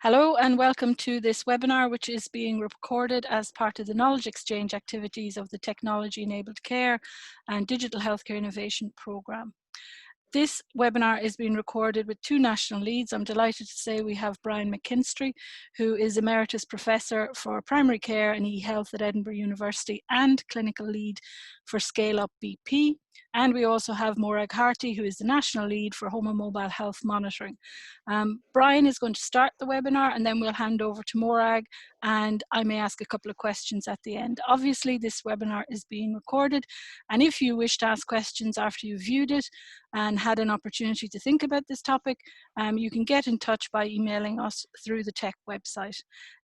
Hello and welcome to this webinar, which is being recorded as part of the knowledge exchange activities of the Technology Enabled Care and Digital Healthcare Innovation Programme. This webinar is being recorded with two national leads. I'm delighted to say we have Brian McKinstry, who is Emeritus Professor for Primary Care and eHealth at Edinburgh University and Clinical Lead for Scale Up BP. And we also have Morag Harty, who is the National Lead for Home and Mobile Health Monitoring. Brian is going to start the webinar and then we'll hand over to Morag and I may ask a couple of questions at the end. Obviously, this webinar is being recorded, and if you wish to ask questions after you've viewed it and had an opportunity to think about this topic, you can get in touch by emailing us through the Tech website.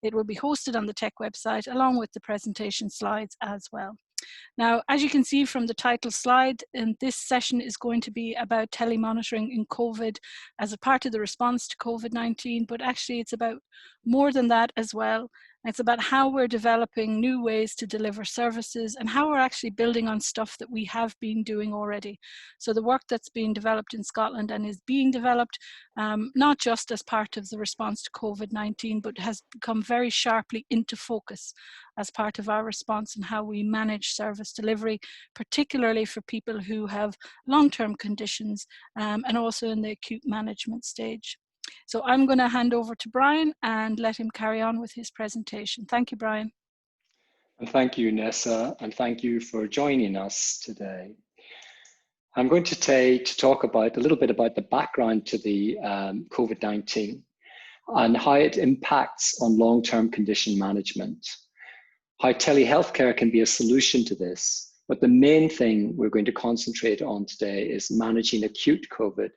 It will be hosted on the Tech website along with the presentation slides as well. Now, as you can see from the title slide, this session is going to be about telemonitoring in COVID as a part of the response to COVID-19, but actually it's about more than that as well. It's about how we're developing new ways to deliver services and how we're actually building on stuff that we have been doing already. So the work that's being developed in Scotland and is being developed, not just as part of the response to COVID-19, but has come very sharply into focus as part of our response and how we manage service delivery, particularly for people who have long-term conditions and also in the acute management stage. So I'm going to hand over to Brian and let him carry on with his presentation. Thank you, Brian. And thank you, Nessa, and thank you for joining us today. I'm going to talk about a little bit about the background to the COVID-19 and how it impacts on long-term condition management, how telehealthcare can be a solution to this. But the main thing we're going to concentrate on today is managing acute COVID,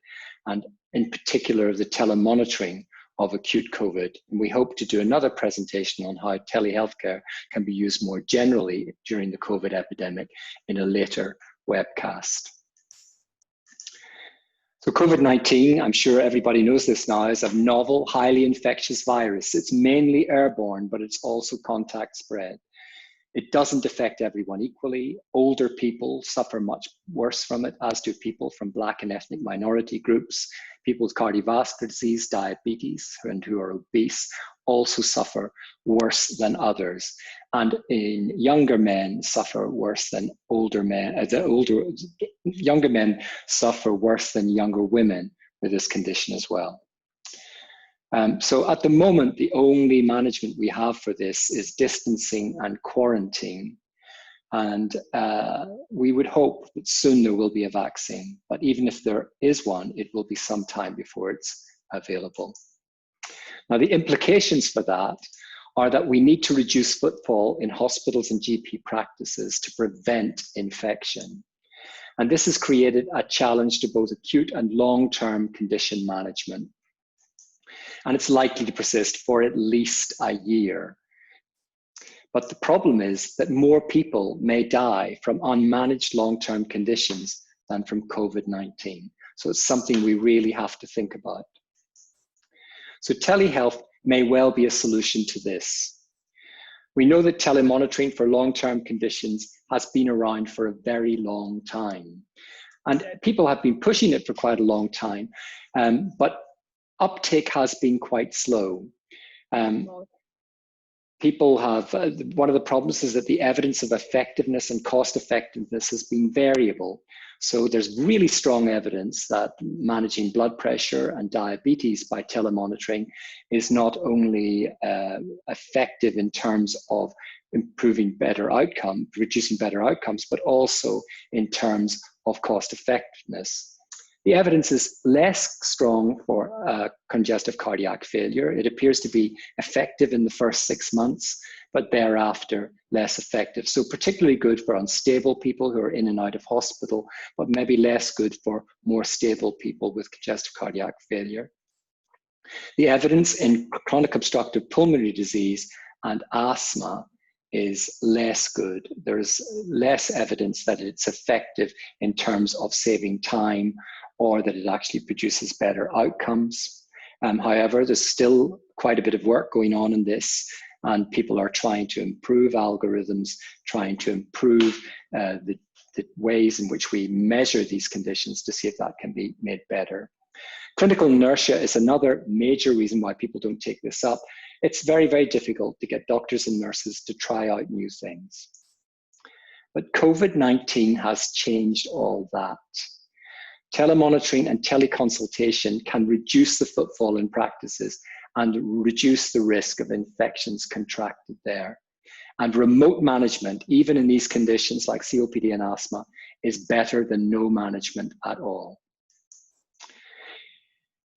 and in particular the telemonitoring of acute COVID. And we hope to do another presentation on how telehealthcare can be used more generally during the COVID epidemic in a later webcast. So COVID-19, I'm sure everybody knows this now, is a novel, highly infectious virus. It's mainly airborne, but it's also contact spread. It doesn't affect everyone equally. Older people suffer much worse from it, as do people from Black and ethnic minority groups. People with cardiovascular disease, diabetes, and who are obese also suffer worse than others. And in younger men suffer worse than older men. Younger men suffer worse than younger women with this condition as well. So at the moment, the only management we have for this is distancing and quarantine. And we would hope that soon there will be a vaccine. But even if there is one, it will be some time before it's available. Now, the implications for that are that we need to reduce footfall in hospitals and GP practices to prevent infection. And this has created a challenge to both acute and long-term condition management. And it's likely to persist for at least a year. But the problem is that more people may die from unmanaged long-term conditions than from COVID-19. So it's something we really have to think about. So telehealth may well be a solution to this. We know that telemonitoring for long-term conditions has been around for a very long time. And people have been pushing it for quite a long time, but uptake has been quite slow. People have, one of the problems is that the evidence of effectiveness and cost effectiveness has been variable. So there's really strong evidence that managing blood pressure and diabetes by telemonitoring is not only effective in terms of improving better outcome, reducing better outcomes, but also in terms of cost effectiveness. The evidence is less strong for congestive cardiac failure. It appears to be effective in the first 6 months, but thereafter less effective. So particularly good for unstable people who are in and out of hospital, but maybe less good for more stable people with congestive cardiac failure. The evidence in chronic obstructive pulmonary disease and asthma is less good. There's less evidence that it's effective in terms of saving time or that it actually produces better outcomes. However, there's still quite a bit of work going on in this, and people are trying to improve algorithms, trying to improve the ways in which we measure these conditions to see if that can be made better. Clinical inertia is another major reason why people don't take this up. It's very, very difficult to get doctors and nurses to try out new things. But COVID-19 has changed all that. Telemonitoring and teleconsultation can reduce the footfall in practices and reduce the risk of infections contracted there. And remote management, even in these conditions like COPD and asthma, is better than no management at all.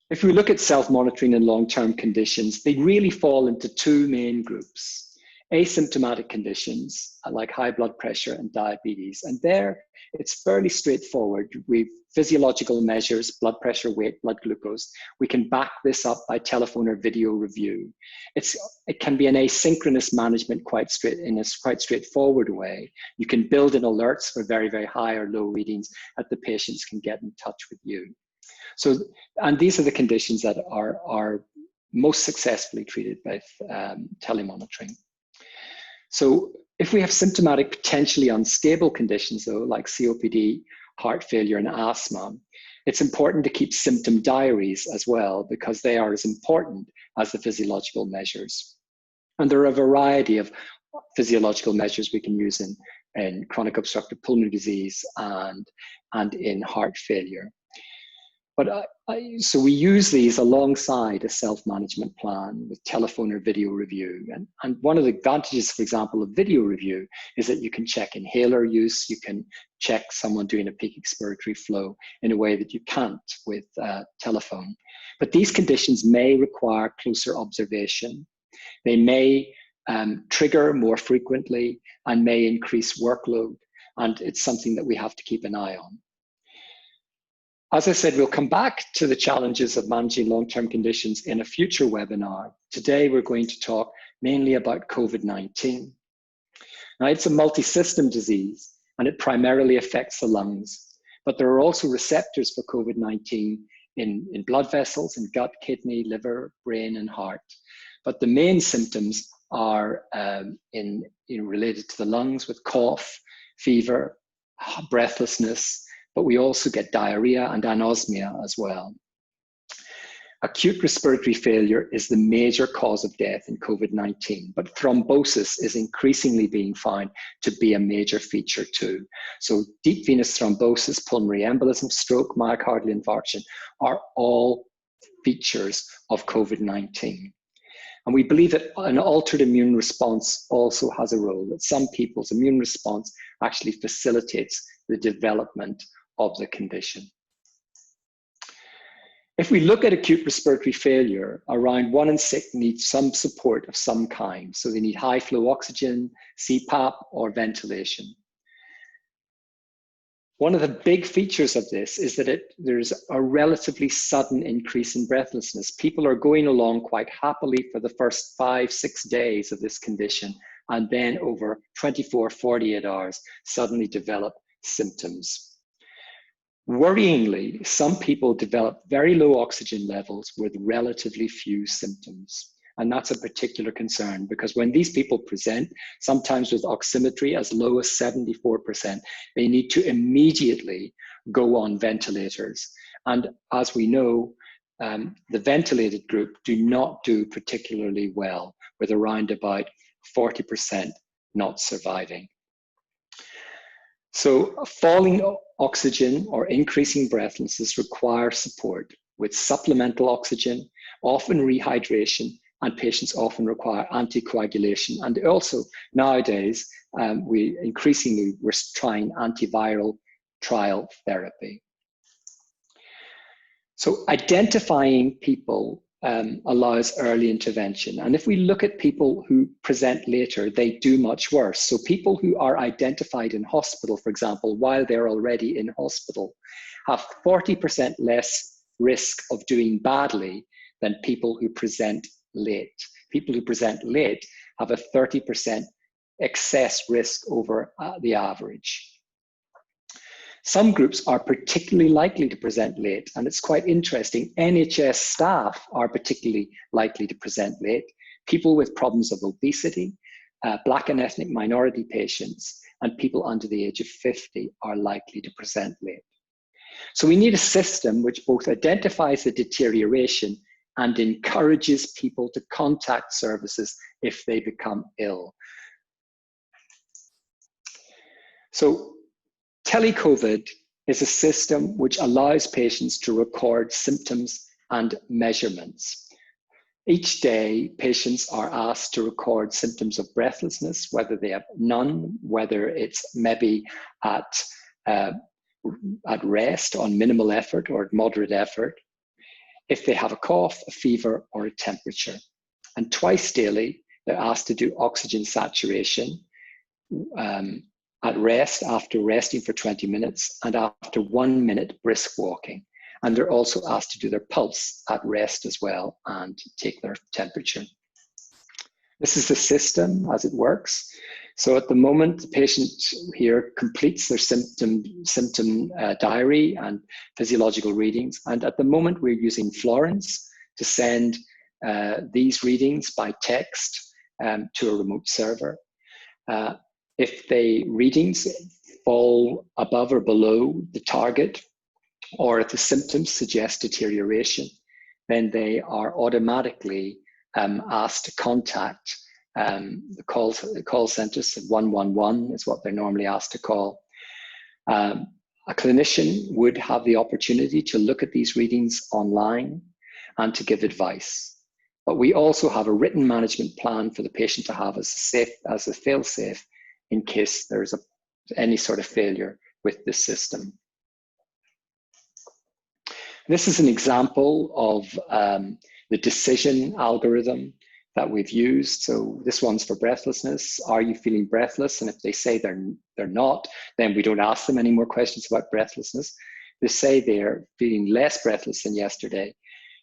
If we look at self-monitoring in long-term conditions, they really fall into two main groups. Asymptomatic conditions like high blood pressure and diabetes. And there, it's fairly straightforward. We've physiological measures, blood pressure, weight, blood glucose. We can back this up by telephone or video review. It can be an asynchronous management in a quite straightforward way. You can build in alerts for very, very high or low readings that the patients can get in touch with you. So, and these are the conditions that are most successfully treated by telemonitoring. So if we have symptomatic, potentially unstable conditions though, like COPD, heart failure, and asthma, it's important to keep symptom diaries as well, because they are as important as the physiological measures. And there are a variety of physiological measures we can use in chronic obstructive pulmonary disease and in heart failure. But so we use these alongside a self-management plan with telephone or video review. And one of the advantages, for example, of video review is that you can check inhaler use, you can check someone doing a peak expiratory flow in a way that you can't with telephone. But these conditions may require closer observation. They may trigger more frequently and may increase workload. And it's something that we have to keep an eye on. As I said, we'll come back to the challenges of managing long-term conditions in a future webinar. Today, we're going to talk mainly about COVID-19. Now, it's a multi-system disease, and it primarily affects the lungs, but there are also receptors for COVID-19 in blood vessels, in gut, kidney, liver, brain, and heart. But the main symptoms are related to the lungs with cough, fever, breathlessness, but we also get diarrhea and anosmia as well. Acute respiratory failure is the major cause of death in COVID-19, but thrombosis is increasingly being found to be a major feature too. So deep venous thrombosis, pulmonary embolism, stroke, myocardial infarction are all features of COVID-19. And we believe that an altered immune response also has a role, that some people's immune response actually facilitates the development of the condition. If we look at acute respiratory failure, around 1 in 6 need some support of some kind. So they need high flow oxygen, CPAP, or ventilation. One of the big features of this is that there's a relatively sudden increase in breathlessness. People are going along quite happily for the first 5-6 days of this condition, and then over 24, 48 hours, suddenly develop symptoms. Worryingly, some people develop very low oxygen levels with relatively few symptoms. And that's a particular concern, because when these people present, sometimes with oximetry as low as 74%, they need to immediately go on ventilators. And as we know, the ventilated group do not do particularly well, with around about 40% not surviving. So falling oxygen or increasing breathlessness require support with supplemental oxygen, often rehydration, and patients often require anticoagulation. And also nowadays, we're trying antiviral trial therapy. So identifying people allows early intervention. And if we look at people who present later, they do much worse. So people who are identified in hospital, for example, while they're already in hospital, have 40% less risk of doing badly than people who present late. People who present late have a 30% excess risk over the average. Some groups are particularly likely to present late, and it's quite interesting. NHS staff are particularly likely to present late. People with problems of obesity, Black and ethnic minority patients, and people under the age of 50 are likely to present late. So we need a system which both identifies the deterioration and encourages people to contact services if they become ill. So teleCOVID is a system which allows patients to record symptoms and measurements. Each day, patients are asked to record symptoms of breathlessness, whether they have none, whether it's maybe at rest on minimal effort or at moderate effort, if they have a cough, a fever, or a temperature. And twice daily, they're asked to do oxygen saturation at rest, after resting for 20 minutes, and after 1 minute brisk walking. And they're also asked to do their pulse at rest as well and take their temperature. This is the system as it works. So at the moment, the patient here completes their symptom diary and physiological readings. And at the moment, we're using Florence to send these readings by text to a remote server. If the readings fall above or below the target, or if the symptoms suggest deterioration, then they are automatically asked to contact the call centers. 111 is what they're normally asked to call. A clinician would have the opportunity to look at these readings online and to give advice. But we also have a written management plan for the patient to have as a fail-safe in case there's any sort of failure with this system. This is an example of the decision algorithm that we've used. So this one's for breathlessness. Are you feeling breathless? And if they say they're not, then we don't ask them any more questions about breathlessness. If they say they're feeling less breathless than yesterday,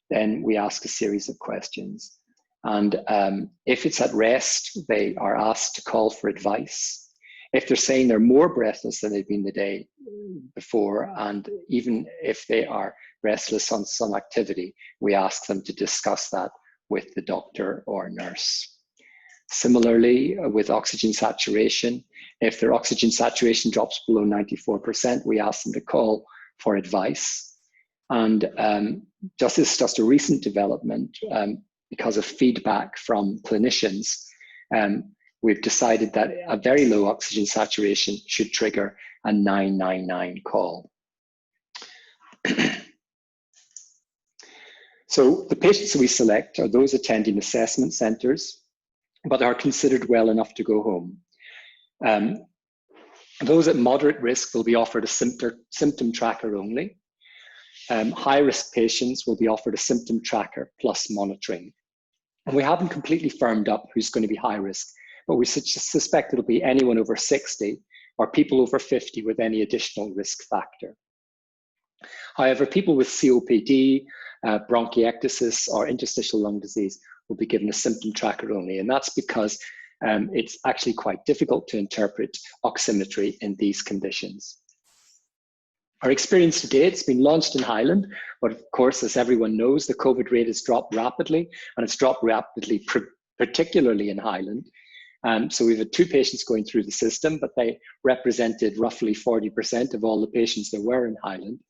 then we ask a series of questions. And if it's at rest, they are asked to call for advice. If they're saying they're more breathless than they've been the day before, and even if they are restless on some activity, we ask them to discuss that with the doctor or nurse. Similarly, with oxygen saturation, if their oxygen saturation drops below 94%, we ask them to call for advice. And this is just a recent development because of feedback from clinicians. We've decided that a very low oxygen saturation should trigger a 999 call. So the patients we select are those attending assessment centres, but are considered well enough to go home. Those at moderate risk will be offered a symptom tracker only. High-risk patients will be offered a symptom tracker plus monitoring. And we haven't completely firmed up who's going to be high risk, but we suspect it'll be anyone over 60 or people over 50 with any additional risk factor. However, people with COPD, bronchiectasis, or interstitial lung disease will be given a symptom tracker only, and that's because it's actually quite difficult to interpret oximetry in these conditions. Our experience to date, it's been launched in Highland, but of course, as everyone knows, the COVID rate has dropped rapidly, and it's dropped rapidly, particularly in Highland. So we've had 2 patients going through the system, but they represented roughly 40% of all the patients there were in Highland.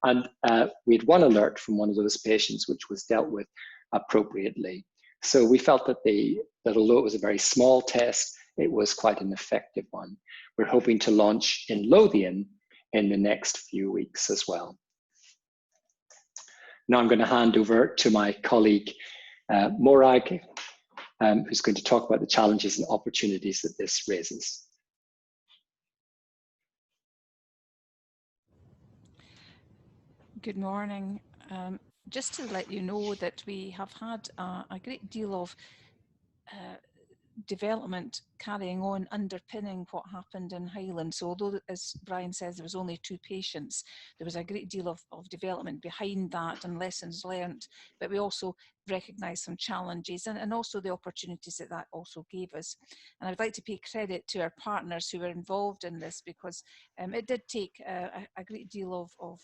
And we had 1 alert from one of those patients, which was dealt with appropriately. So we felt that although it was a very small test, it was quite an effective one. We're hoping to launch in Lothian in the next few weeks as well. Now I'm going to hand over to my colleague, Morag, who's going to talk about the challenges and opportunities that this raises. Good morning. Just to let you know that we have had a great deal of development carrying on underpinning what happened in Highland. So although, as Brian says, there was only 2 patients, there was a great deal of development behind that and lessons learned, but we also recognised some challenges and also the opportunities that that also gave us. And I'd like to pay credit to our partners who were involved in this, because it did take a great deal of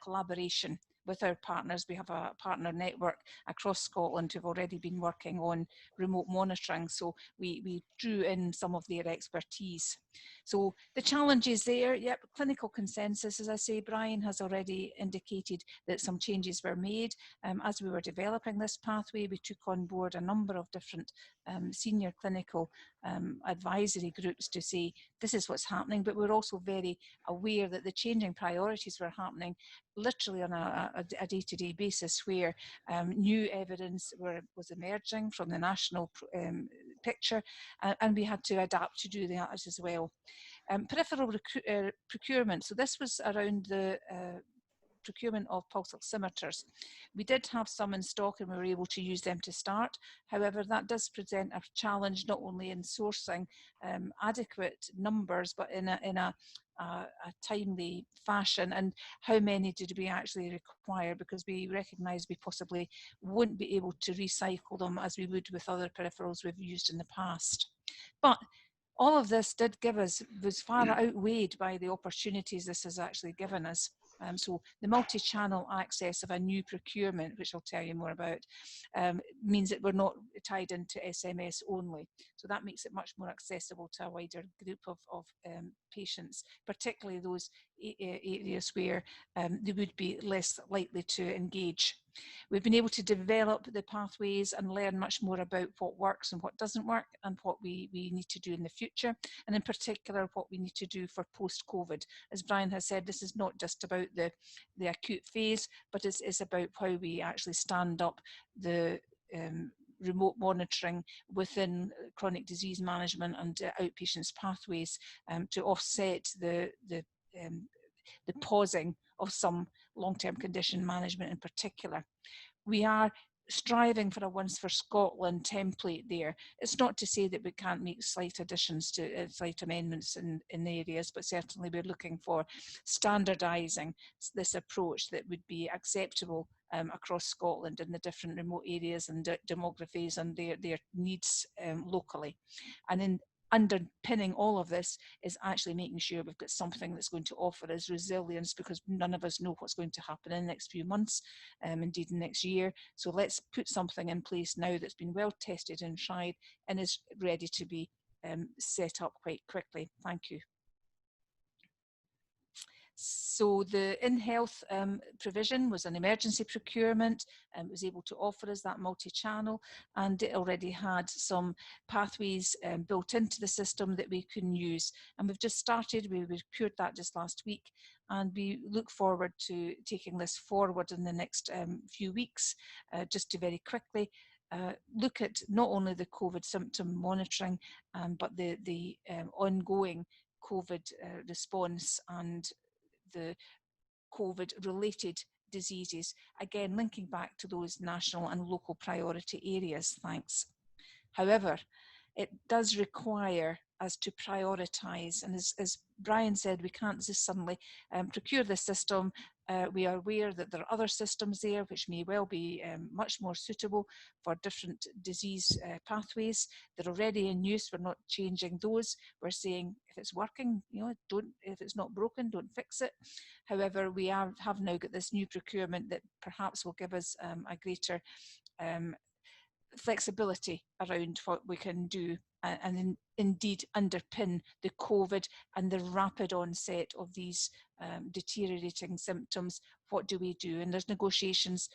collaboration with our partners. We have a partner network across Scotland who've already been working on remote monitoring, so we drew in some of their expertise. So the challenges there, yep, clinical consensus, as I say, Brian has already indicated that some changes were made. As we were developing this pathway, we took on board a number of different senior clinical advisory groups to say this is what's happening, but we're also very aware that the changing priorities were happening literally on a day-to-day basis, where new evidence was emerging from the national picture, and we had to adapt to do that as well. Peripheral procurement, so this was around the procurement of pulse oximeters. We did have some in stock and we were able to use them to start. However, that does present a challenge not only in sourcing adequate numbers, but in a timely fashion, and how many did we actually require, because we recognise we possibly won't be able to recycle them as we would with other peripherals we've used in the past. But all of this did give us, was far outweighed by the opportunities this has actually given us. So the multi-channel access of a new procurement, which I'll tell you more about, means that we're not tied into SMS only. So that makes it much more accessible to a wider group of patients, particularly those areas where they would be less likely to engage. We've been able to develop the pathways and learn much more about what works and what doesn't work, and what we need to do in the future, and in particular what we need to do for post-COVID. As Brian has said, this is not just about the acute phase, but it's about how we actually stand up the remote monitoring within chronic disease management and outpatients pathways to offset the pausing of some long-term condition management in particular. We are striving for a Once for Scotland template there. It's not to say that we can't make slight additions to slight amendments in areas, but certainly we're looking for standardising this approach that would be acceptable across Scotland in the different remote areas and demographies and their needs locally. And in underpinning all of this is actually making sure we've got something that's going to offer us resilience, because none of us know what's going to happen in the next few months, indeed next year. So let's put something in place now that's been well tested and tried and is ready to be set up quite quickly. Thank you. So the in-health provision was an emergency procurement, and was able to offer us that multi-channel, and it already had some pathways built into the system that we can use. And we've just started, we procured that just last week, and we look forward to taking this forward in the next few weeks. Just to very quickly look at not only the COVID symptom monitoring, but the ongoing COVID response and the COVID-related diseases, again linking back to those national and local priority areas, thanks. However, it does require us to prioritise, and as Brian said, we can't just suddenly procure the system. We are aware that there are other systems there which may well be much more suitable for different disease pathways. They're already in use, we're not changing those. We're saying if it's working, you know, if it's not broken, don't fix it. However, we have now got this new procurement that perhaps will give us a greater flexibility around what we can do, and indeed underpin the COVID and the rapid onset of these deteriorating symptoms. What do we do? And there's negotiations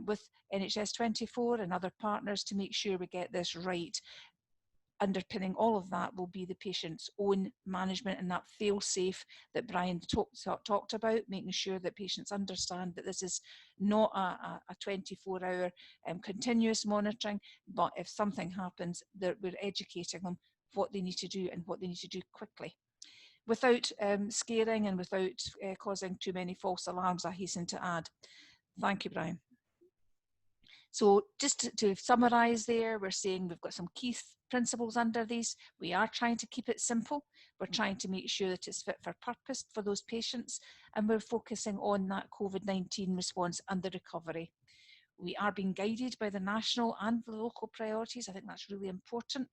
with NHS24 and other partners to make sure we get this right. Underpinning all of that will be the patient's own management and that fail-safe that Brian talked about, making sure that patients understand that this is not a 24-hour continuous monitoring, but if something happens, that we're educating them what they need to do and what they need to do quickly, without scaring and without causing too many false alarms, I hasten to add. Thank you, Brian. So just to summarise there, we're saying we've got some key principles under these. We are trying to keep it simple. We're trying to make sure that it's fit for purpose for those patients, and we're focusing on that COVID-19 response and the recovery. We are being guided by the national and the local priorities. I think that's really important.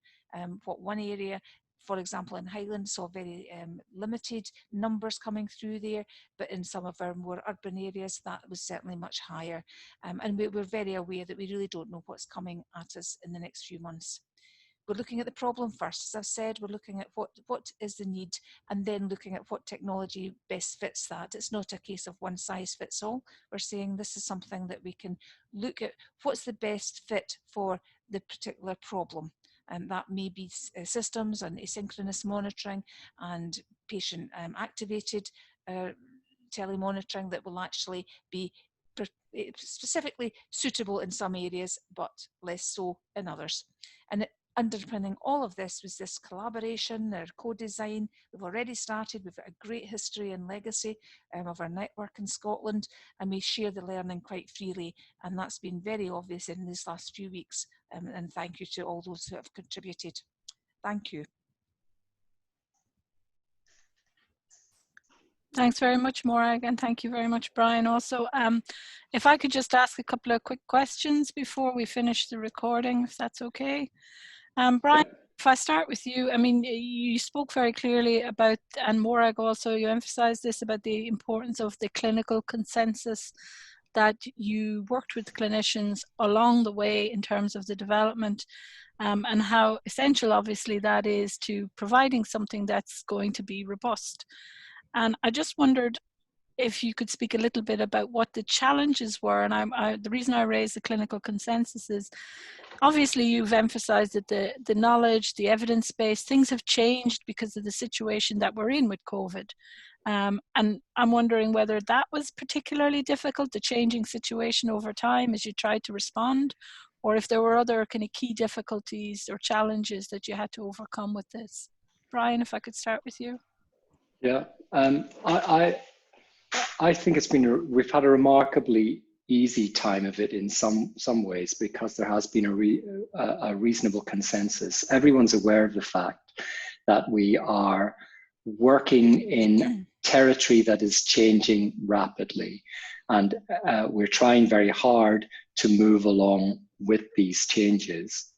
What one area for example, in Highland, saw very limited numbers coming through there, but in some of our more urban areas, that was certainly much higher. And we're very aware that we really don't know what's coming at us in the next few months. We're looking at the problem first. As I've said, we're looking at what is the need, and then looking at what technology best fits that. It's not a case of one size fits all. We're saying this is something that we can look at what's the best fit for the particular problem. And that may be systems and asynchronous monitoring and patient activated telemonitoring that will actually be specifically suitable in some areas, but less so in others. And underpinning all of this was this collaboration, our co-design. We've already started. We've got a great history and legacy of our network in Scotland, and we share the learning quite freely, and that's been very obvious in these last few weeks. And thank you to all those who have contributed. Thank you. Thanks very much, Morag, and thank you very much, Brian. Also, if I could just ask a couple of quick questions before we finish the recording, if that's okay. Brian, if I start with you, I mean, you spoke very clearly about, and Morag also, you emphasized this about the importance of the clinical consensus, that you worked with clinicians along the way in terms of the development, and how essential, obviously, that is to providing something that's going to be robust. And I just wondered if you could speak a little bit about what the challenges were. And the reason I raised the clinical consensus is, obviously you've emphasized that the knowledge, the evidence base, things have changed because of the situation that we're in with COVID. And I'm wondering whether that was particularly difficult, the changing situation over time as you tried to respond, or if there were other kind of key difficulties or challenges that you had to overcome with this. Brian, if I could start with you. Yeah, I think we've had a remarkably easy time of it in some ways, because there has been a reasonable consensus. Everyone's aware of the fact that we are working in territory that is changing rapidly, and we're trying very hard to move along with these changes.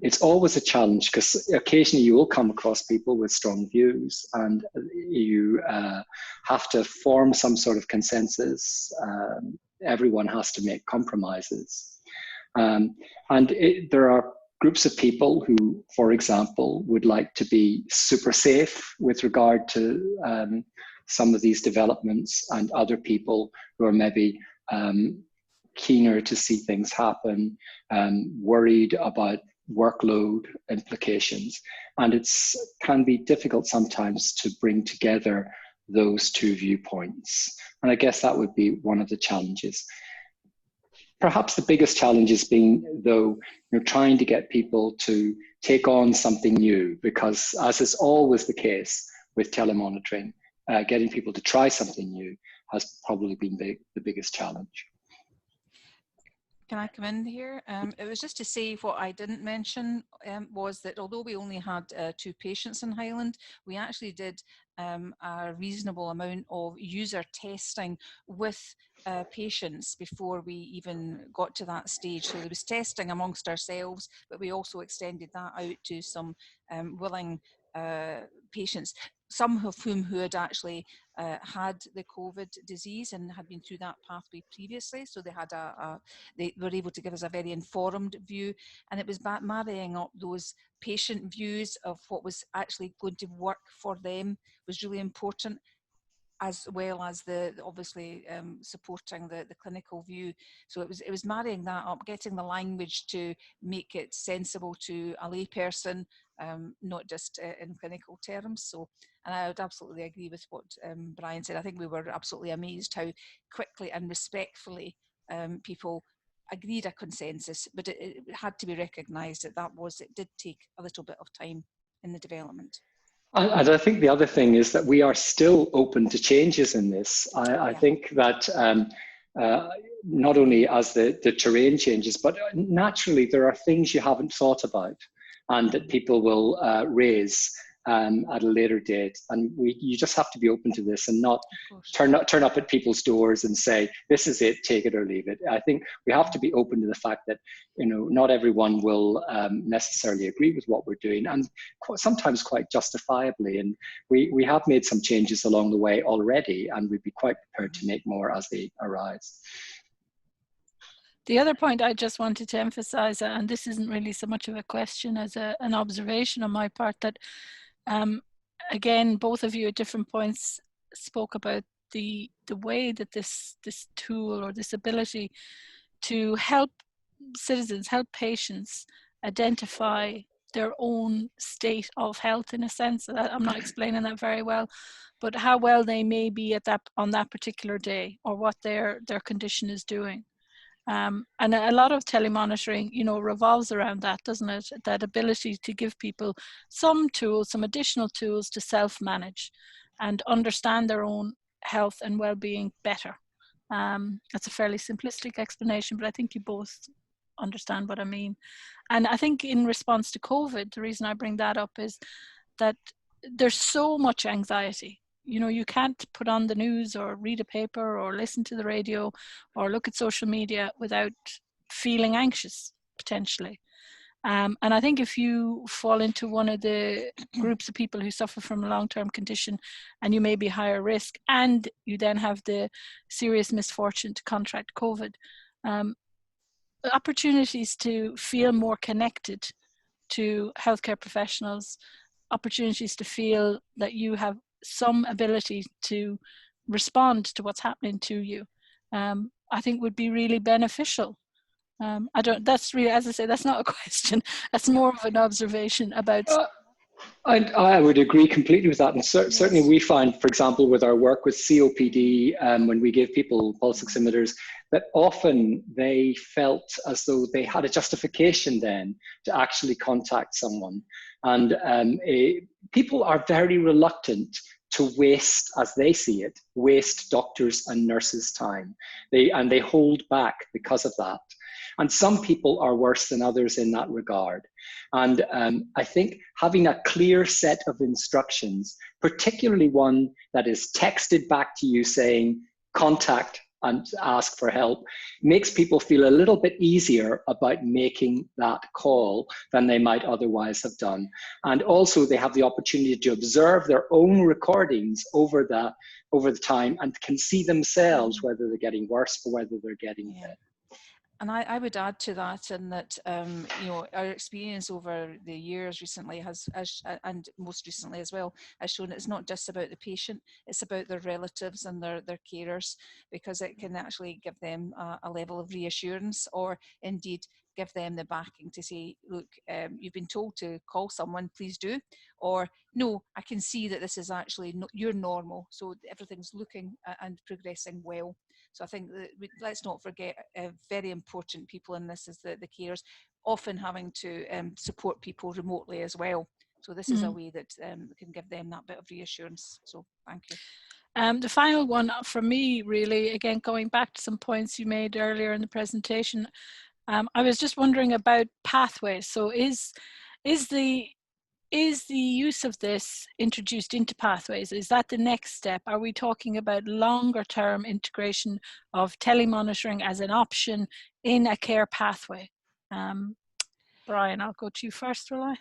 It's always a challenge, because occasionally you will come across people with strong views, and you have to form some sort of consensus. Everyone has to make compromises. There are groups of people who, for example, would like to be super safe with regard to some of these developments, and other people who are maybe keener to see things happen, worried about workload implications. And it can be difficult sometimes to bring together those two viewpoints. And I guess that would be one of the challenges. Perhaps the biggest challenge is being, though, you're trying to get people to take on something new, because as is always the case with telemonitoring, getting people to try something new has probably been the biggest challenge. Can I come in here? It was just to say, what I didn't mention was that although we only had 2 patients in Highland, we actually did a reasonable amount of user testing with patients before we even got to that stage. So there was testing amongst ourselves, but we also extended that out to some willing patients, some of whom who had actually had the COVID disease and had been through that pathway previously. So they had they were able to give us a very informed view, and it was marrying up those patient views of what was actually going to work for them was really important, as well as the obviously supporting the clinical view. So it was marrying that up, getting the language to make it sensible to a layperson, not just in clinical terms. So, and I would absolutely agree with what Brian said. I think we were absolutely amazed how quickly and respectfully people agreed a consensus, but it had to be recognised that it did take a little bit of time in the development. And I think the other thing is that we are still open to changes in this. I think that not only as the terrain changes, but naturally there are things you haven't thought about and that people will raise. at a later date. And you just have to be open to this and not Of course. turn up at people's doors and say, this is it, take it or leave it. I think we have to be open to the fact that, you know, not everyone will necessarily agree with what we're doing, and sometimes quite justifiably. And we have made some changes along the way already, and we'd be quite prepared to make more as they arise. The other point I just wanted to emphasize, and this isn't really so much of a question as an observation on my part, that again, both of you at different points spoke about the way that this tool or this ability to help citizens, help patients identify their own state of health, in a sense. I'm not explaining that very well, but how well they may be at that on that particular day, or what their condition is doing. And a lot of telemonitoring, you know, revolves around that, doesn't it? That ability to give people some tools, some additional tools to self-manage and understand their own health and well-being better. That's a fairly simplistic explanation, but I think you both understand what I mean. And I think in response to COVID, the reason I bring that up is that there's so much anxiety. You know, you can't put on the news or read a paper or listen to the radio or look at social media without feeling anxious, potentially. And I think if you fall into one of the groups of people who suffer from a long-term condition and you may be higher risk, and you then have the serious misfortune to contract COVID, opportunities to feel more connected to healthcare professionals, opportunities to feel that you have some ability to respond to what's happening to you, I think would be really beneficial. That's really, as I say, that's not a question. That's more of an observation about. I would agree completely with that. And certainly we find, for example, with our work with COPD, when we give people pulse oximeters, that often they felt as though they had a justification then to actually contact someone. And people are very reluctant to waste, as they see it, waste doctors' and nurses' time. They hold back because of that. And some people are worse than others in that regard. And I think having a clear set of instructions, particularly one that is texted back to you saying, contact and ask for help, makes people feel a little bit easier about making that call than they might otherwise have done. And also they have the opportunity to observe their own recordings over the time, and can see themselves whether they're getting worse or whether they're getting better. And I would add to that, in that you know, our experience over the years recently has and most recently as well, has shown it's not just about the patient, it's about their relatives and their carers, because it can actually give them a level of reassurance, or indeed give them the backing to say, look, you've been told to call someone, please do. Or, no, I can see that this is actually you're normal, so everything's looking and progressing well. So I think that let's not forget, very important people in this is the carers, often having to support people remotely as well. So this is a way that can give them that bit of reassurance. So thank you. The final one for me, really, again, going back to some points you made earlier in the presentation, I was just wondering about pathways. So is the use of this introduced into pathways? Is that the next step? Are we talking about longer term integration of telemonitoring as an option in a care pathway? Brian, I'll go to you first, will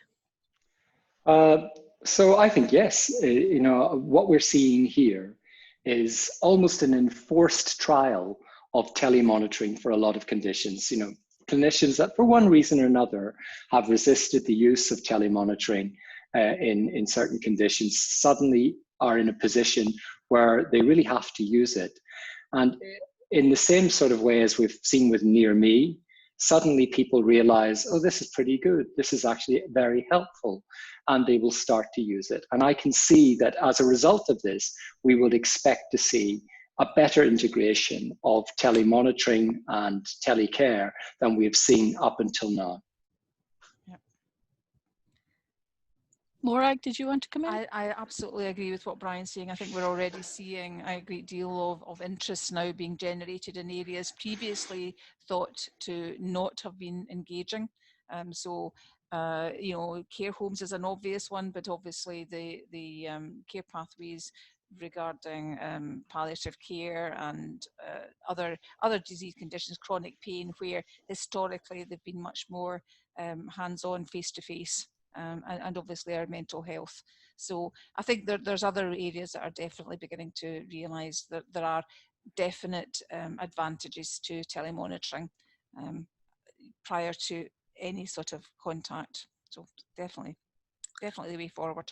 I? So I think yes. You know, what we're seeing here is almost an enforced trial of telemonitoring for a lot of conditions. You know, clinicians that for one reason or another have resisted the use of telemonitoring in certain conditions suddenly are in a position where they really have to use it. And in the same sort of way as we've seen with Near Me, suddenly people realize, oh, this is pretty good. This is actually very helpful. And they will start to use it. And I can see that as a result of this, we would expect to see a better integration of telemonitoring and telecare than we have seen up until now. Morag, did you want to come in? I absolutely agree with what Brian's saying. I think we're already seeing a great deal of interest now being generated in areas previously thought to not have been engaging. So You know, care homes is an obvious one, but obviously the care pathways regarding palliative care and other disease conditions, chronic pain, where historically they've been much more hands-on, face-to-face, and obviously our mental health. So I think there's other areas that are definitely beginning to realise that there are definite advantages to telemonitoring prior to any sort of contact. So definitely the way forward.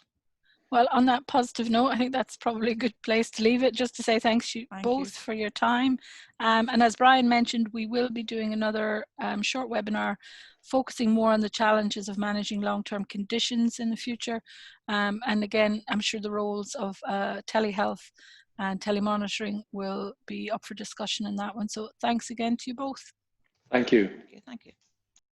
Well, on that positive note, I think that's probably a good place to leave it, just to say thanks to you both for your time. And as Brian mentioned, we will be doing another short webinar focusing more on the challenges of managing long-term conditions in the future. And again, I'm sure the roles of telehealth and telemonitoring will be up for discussion in that one. So thanks again to you both. Thank you. Thank you.